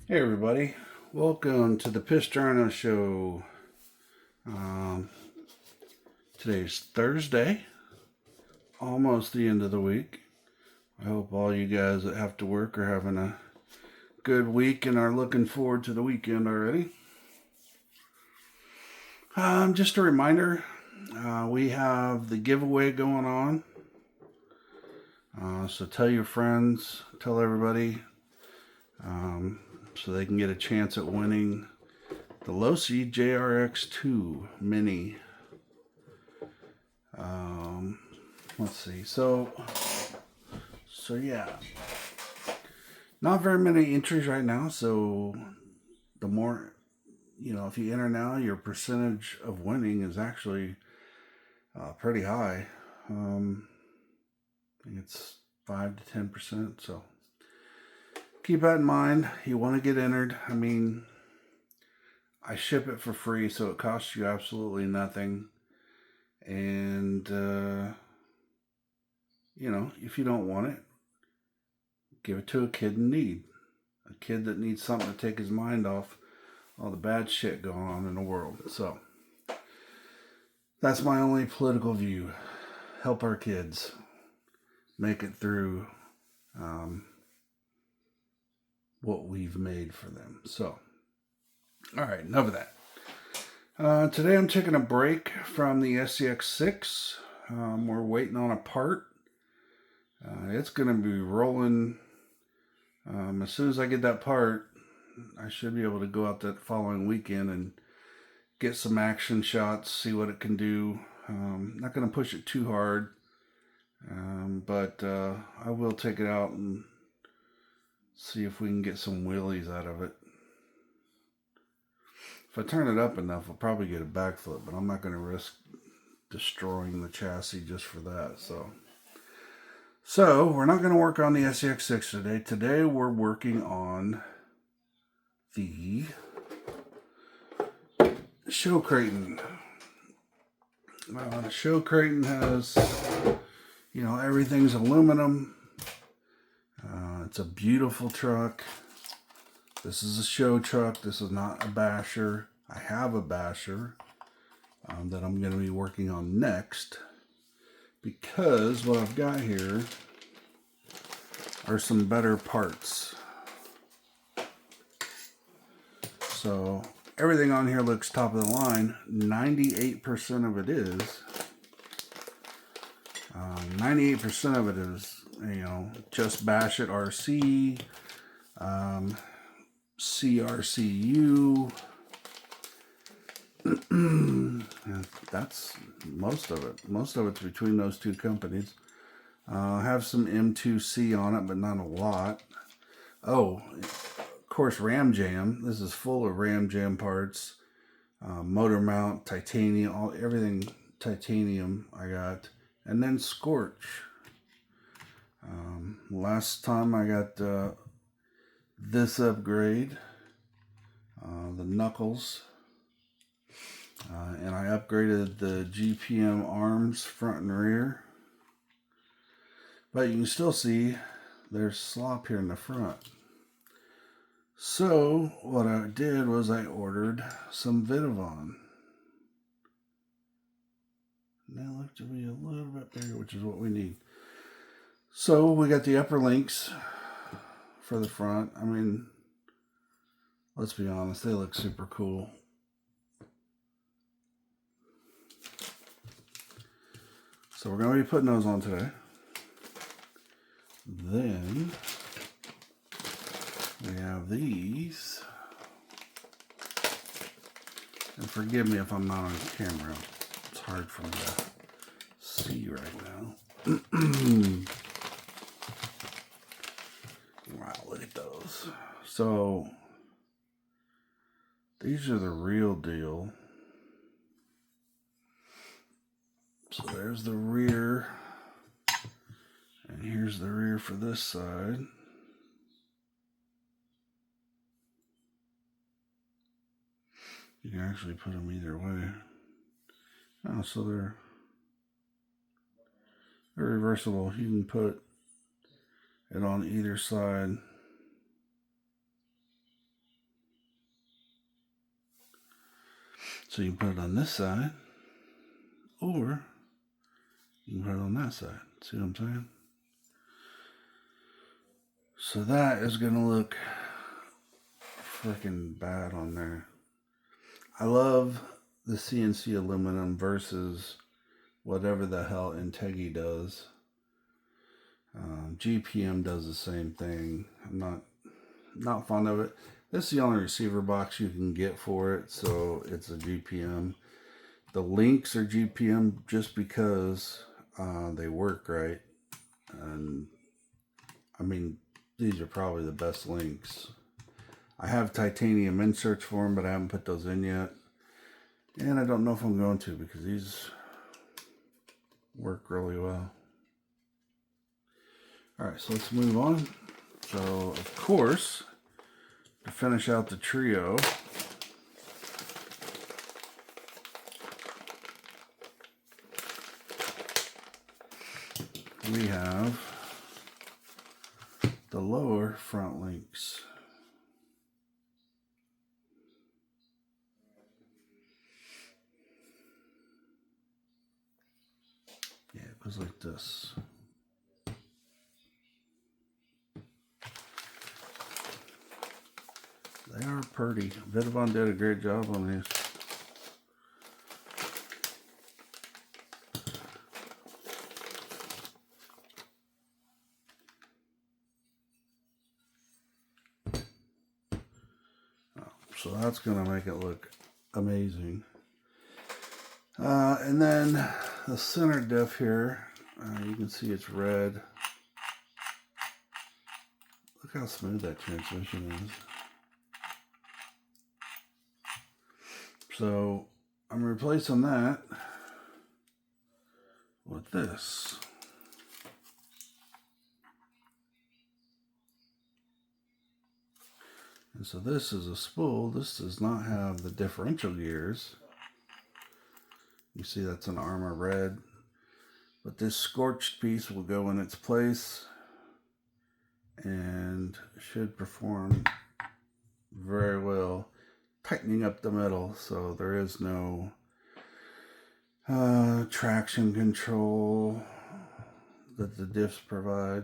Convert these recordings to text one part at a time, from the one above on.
Hey everybody, welcome to the Pistrano Show. Um, Today's Thursday, almost the end of the week. I hope all you guys that have to work are having a good week and are looking forward to the weekend already. Just a reminder, we have the giveaway going on. So tell your friends, tell everybody, so they can get a chance at winning the Losi JRX2 Mini. Let's see. So yeah, not very many entries right now. So the more, if you enter now, your percentage of winning is actually pretty high. I think it's 5 to 10%. So keep that in mind. You want to get entered. I mean, I ship it for free, so it costs you absolutely nothing. And, if you don't want it, give it to a kid in need. A kid that needs something to take his mind off all the bad shit going on in the world. So, that's my only political view. Help our kids make it through what we've made for them. So, alright, enough of that. Today I'm taking a break from the SCX6. We're waiting on a part. It's going to be rolling. As soon as I get that part, I should be able to go out that following weekend and get some action shots, see what it can do. Not going to push it too hard, but I will take it out and see if we can get some wheelies out of it. If I turn it up enough, I'll probably get a backflip, but I'm not going to risk destroying the chassis just for that. So we're not going to work on the SCX6 today. Today we're working on the show Kraton. The show Kraton has, everything's aluminum. It's a beautiful truck. This is a show truck. This is not a basher. I have a basher that I'm going to be working on next, because what I've got here are some better parts. So everything on here looks top of the line. 98% of it is. 98% of it is, just bash it RC, CRCU. That's most of it. Most of it's between those two companies. Have some M2C on it, but not a lot. Oh, of course, Ram Jam. This is full of Ram Jam parts. Motor mount, titanium, everything titanium I got. And then Scorched. Last time I got this upgrade, the knuckles. And I upgraded the GPM arms front and rear. But you can still see there's slop here in the front. So what I did was I ordered some Vitavon. They look to be a little bit bigger, which is what we need. So we got the upper links for the front. I mean, let's be honest, they look super cool. So we're going to be putting those on today. Then we have these. And forgive me if I'm not on camera. It's hard for me to see right now. Wow, look at those. So these are the real deal. So there's the rear. And here's the rear for this side. You can actually put them either way. Oh, so they're reversible. You can put it on either side. So you can put it on this side, or you can put it on that side. See what I'm saying? So that is going to look freaking bad on there. I love the CNC aluminum versus whatever the hell Integy does. GPM does the same thing. I'm not fond of it. This is the only receiver box you can get for it, so it's a GPM. The links are GPM just because they work right. And I mean, these are probably the best links. I have titanium inserts for them, but I haven't put those in yet. And I don't know if I'm going to, because these work really well. Alright, so let's move on. So, of course, to finish out the trio, we have the lower front links. Yeah, it goes like this. They are pretty. Vitavon did a great job on these. So that's going to make it look amazing. And then the center diff here, you can see it's red. Look how smooth that transmission is. So I'm replacing that with this. And so this is a spool. This does not have the differential gears. You see that's an armor red. But this scorched piece will go in its place and should perform very well, tightening up the metal so there is no traction control that the diffs provide.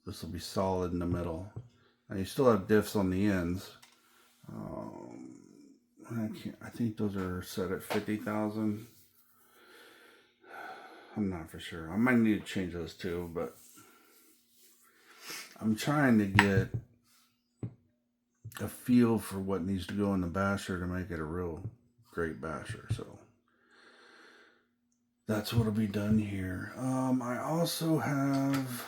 This will be solid in the middle. Now you still have diffs on the ends. I think those are set at 50,000. I'm not for sure. I might need to change those too, but I'm trying to get a feel for what needs to go in the basher to make it a real great basher. So that's what'll be done here. I also have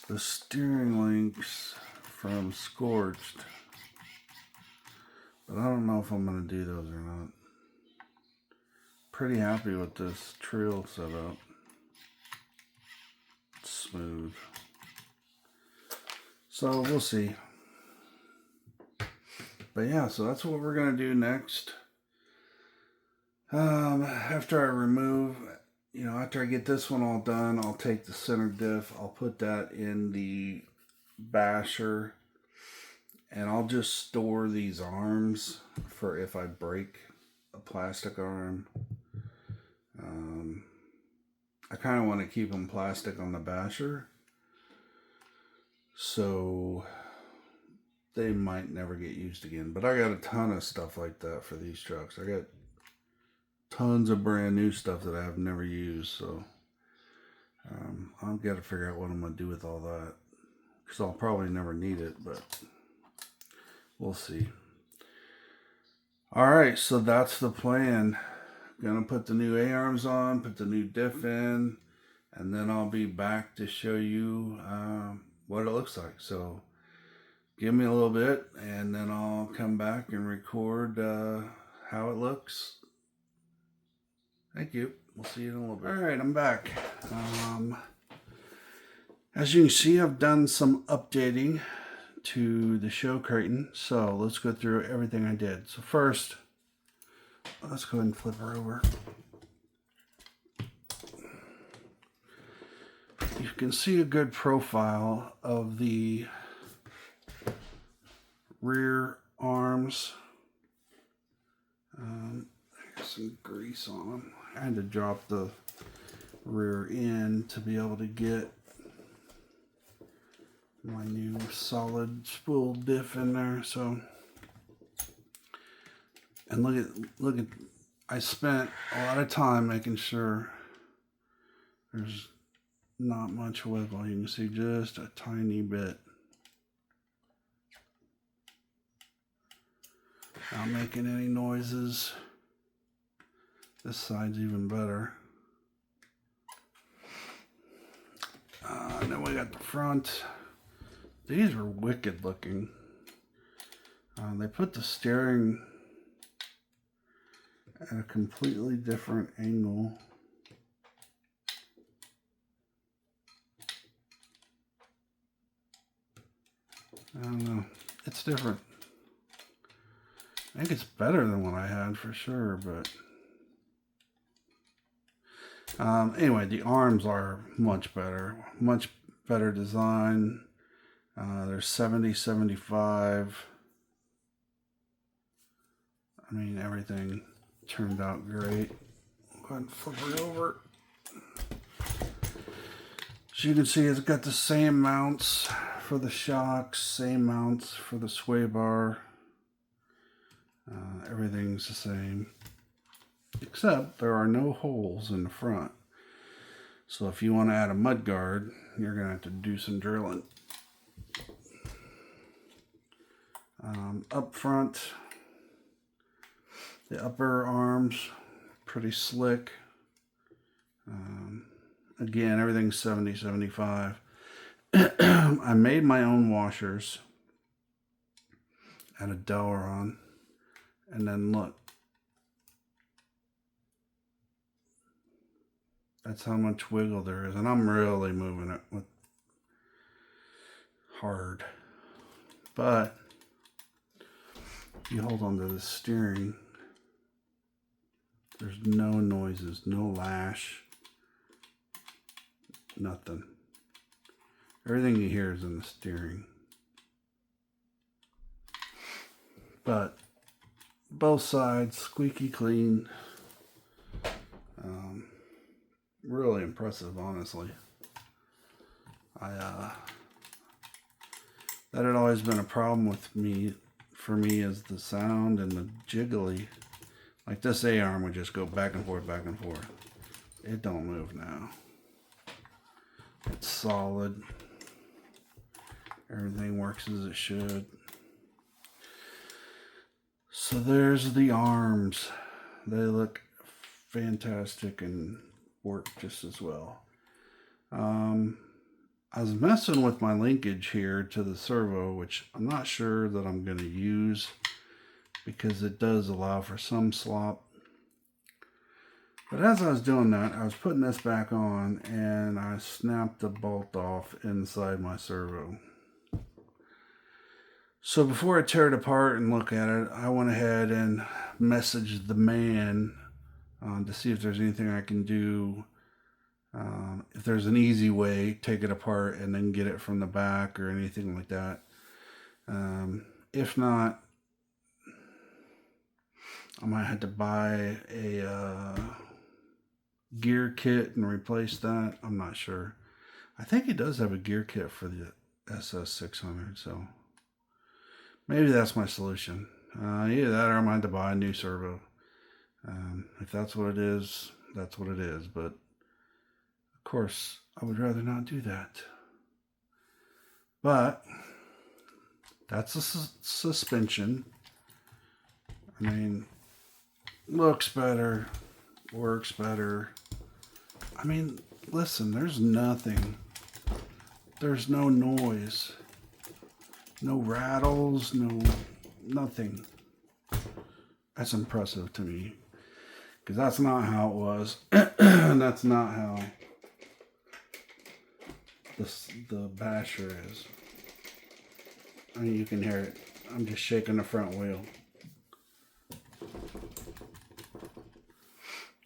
the steering links from Scorched, but I don't know if I'm going to do those or not. Pretty happy with this Treal setup. It's smooth. So we'll see. But yeah, so that's what we're going to do next. After I remove, after I get this one all done, I'll take the center diff, I'll put that in the basher, and I'll just store these arms for if I break a plastic arm. I kind of want to keep them plastic on the basher, so they might never get used again. But I got a ton of stuff like that for these trucks. I got tons of brand new stuff that I have never used, so I've got to figure out what I'm going to do with all that, because I'll probably never need it, but we'll see. Alright, so that's the plan. Gonna put the new A arms on, put the new diff in, and then I'll be back to show you what it looks like. So give me a little bit, and then I'll come back and record how it looks. Thank you. We'll see you in a little bit. Alright, I'm back. As you can see, I've done some updating to the show Kraton. So let's go through everything I did. So first, let's go ahead and flip her over. You can see a good profile of the rear arms There's some grease on them. I had to drop the rear end to be able to get my new solid spool diff in there. So, and look at, I spent a lot of time making sure there's not much wiggle. You can see just a tiny bit. Not making any noises. This side's even better. And then we got the front. These are wicked looking. They put the steering at a completely different angle. I don't know. It's different. I think it's better than what I had for sure, but anyway, the arms are much better design. They're 70-75. I mean, everything turned out great. Go ahead and flip it over. As you can see, it's got the same mounts for the shocks, same mounts for the sway bar. Everything's the same, except there are no holes in the front. So if you want to add a mud guard, you're going to have to do some drilling. Up front, the upper arms, pretty slick. Again, everything's 70-75. I made my own washers at a Delron. And then look, that's how much wiggle there is. And I'm really moving it with hard. But if you hold on to the steering, there's no noises, no lash, nothing. Everything you hear is in the steering. But both sides squeaky clean. Really impressive, honestly. That had always been a problem with me. For me, is the sound and the jiggly. Like this A arm would just go back and forth, back and forth. It don't move now. It's solid. Everything works as it should. So there's the arms. They look fantastic and work just as well. I was messing with my linkage here to the servo, which I'm not sure that I'm going to use because it does allow for some slop. But as I was doing that, I was putting this back on and I snapped the bolt off inside my servo. So before I tear it apart and look at it, I went ahead and messaged the man to see if there's anything I can do. If there's an easy way, take it apart and then get it from the back or anything like that. If not, I might have to buy a gear kit and replace that. I'm not sure. I think he does have a gear kit for the SS600, so maybe that's my solution. Either that or I might have to buy a new servo. If that's what it is, that's what it is. But of course, I would rather not do that. But that's a suspension. I mean, looks better, works better. I mean, listen, there's nothing. There's no noise. No rattles, nothing. That's impressive to me. Because that's not how it was. That's not how the basher is. I mean, you can hear it. I'm just shaking the front wheel.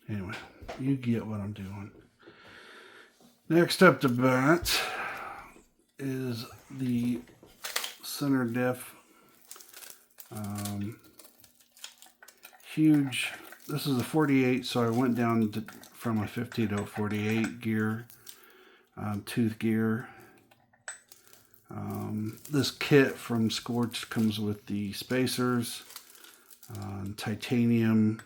Anyway, you get what I'm doing. Next up to bat is the center diff. huge, this is a 48, so I went down from a 50 to a 48 gear, tooth gear. This kit from Scorched comes with the spacers, titanium,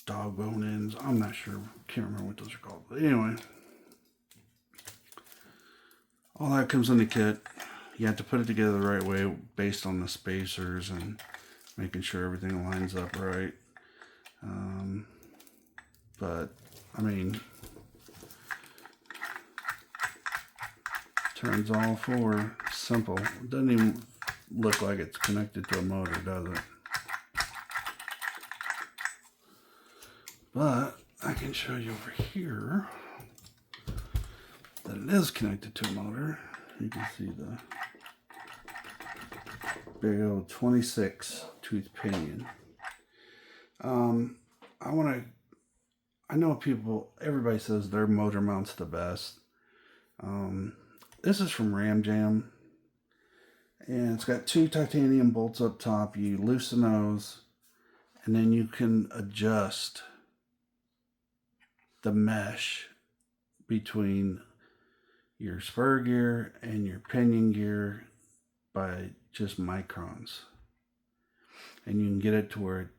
dog bone ends. I'm not sure, can't remember what those are called, but anyway, all that comes in the kit. You have to put it together the right way based on the spacers and making sure everything lines up right. But I mean, turns all four, simple. It doesn't even look like it's connected to a motor, does it? But I can show you over here that it is connected to a motor. You can see the big old 26 tooth pinion. I know everybody says their motor mount's the best. This is from Ram Jam, and it's got 2 titanium bolts up top. You loosen those, and then you can adjust the mesh between your spur gear and your pinion gear by just microns, and you can get it to where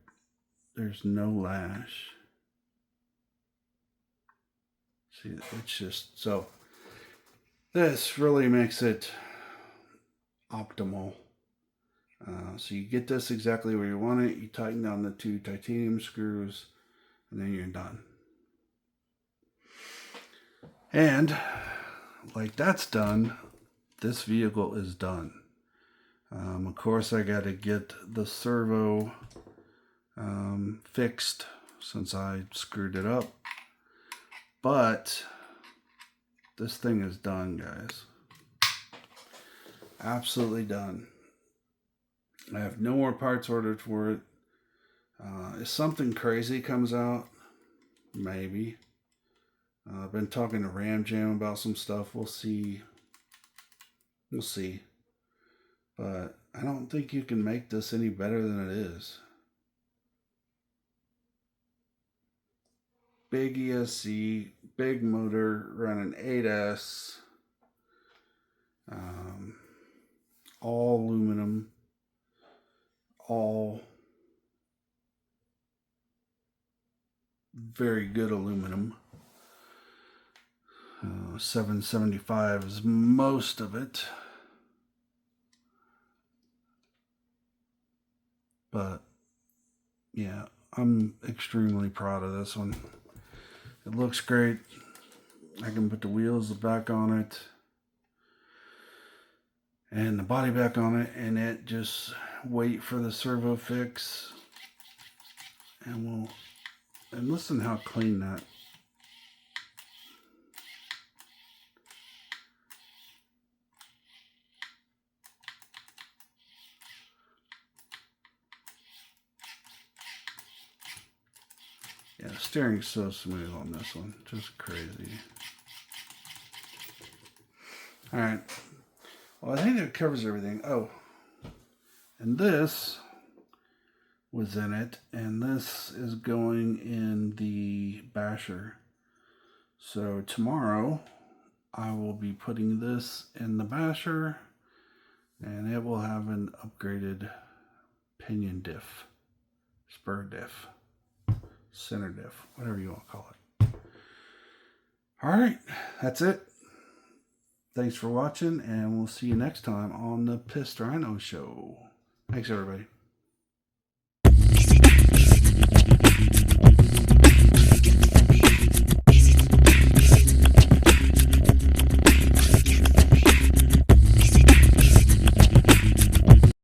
there's no lash. See, it's just so, this really makes it optimal. So you get this exactly where you want it. You tighten down the 2 titanium screws, and then you're done. And like that's done, this vehicle is done. Of course, I got to get the servo fixed since I screwed it up. But this thing is done, guys. Absolutely done. I have no more parts ordered for it. If something crazy comes out, maybe. I've been talking to Ram Jam about some stuff. We'll see. We'll see. But I don't think you can make this any better than it is. Big ESC, big motor, running 8S. All aluminum. All very good aluminum. 775 is most of it. But yeah, I'm extremely proud of this one. It looks great. I can put the wheels back on it and the body back on it, and it just wait for the servo fix, and listen how clean that. Yeah, the steering's so smooth on this one. Just crazy. Alright. Well, I think that covers everything. Oh. And this was in it. And this is going in the basher. So tomorrow, I will be putting this in the basher. And it will have an upgraded pinion diff. Spur diff. Center diff, whatever you want to call it. Alright, that's it. Thanks for watching, and we'll see you next time on the Pissed Rhino Show. Thanks, everybody.